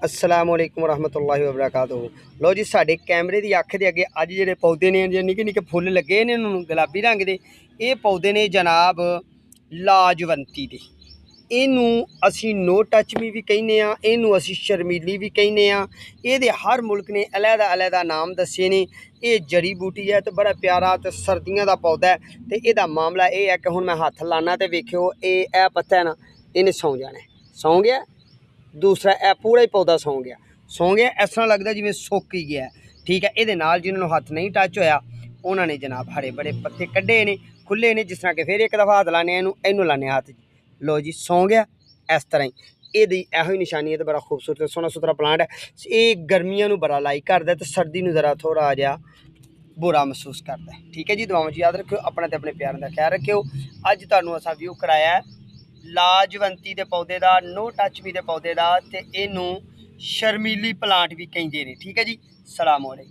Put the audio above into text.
अस्सलामुअलैकुम रहमतुल्लाहि व बरकातुहू। लो जी, साडे कैमरे की अख के अगे अज जिहड़े पौधे ने निक्के निक्के फुल लगे ने गुलाबी रंग के, ये पौधे ने जनाब लाजवंती के। इनू असी नो टच मी भी कहने, इनू असी शर्मीली भी कहने। ये हर मुल्क ने अलहदा अलहदा नाम दसे ने। ये जड़ी बूटी है तो बड़ा प्यारा तो सर्दियों का पौधा है। तो यदा मामला यह है कि हुण मैं हथ लाना तो वेखियो, ये पत्ता है ना, इन्हें सौ जाना, सौ गया। दूसरा यह पूरा ही पौधा सौ गया, इस तरह लगता जिवें सुक ही गया। ठीक है, ये जिन्होंने हथ नहीं टच होया उन्होंने जनाब हरे बड़े पत्ते कड्ढे ने, खुले ने। जिस तरह कि फिर एक दफ़ा हथ लाने, इनू लाने हाथ, लो जी सौ गया। इस तरह ही ये यही निशानी है। तो बड़ा खूबसूरत सोहना सुथरा प्लांट है। ये गर्मियों बड़ा लाइक करता है तो सर्दी में जरा थोड़ा जहा बुरा महसूस करता है। ठीक है जी, दुआओं याद रखियो, अपने ते अपने प्यारों का ख्याल रखियो। अज तुहानूं असां व्यू कराया है लाजवंती के पौधे का, नो टच मी के पौधे का, तो इनू शर्मीली प्लांट भी कहिंदे ने। ठीक है जी, सलाम अलैकुम।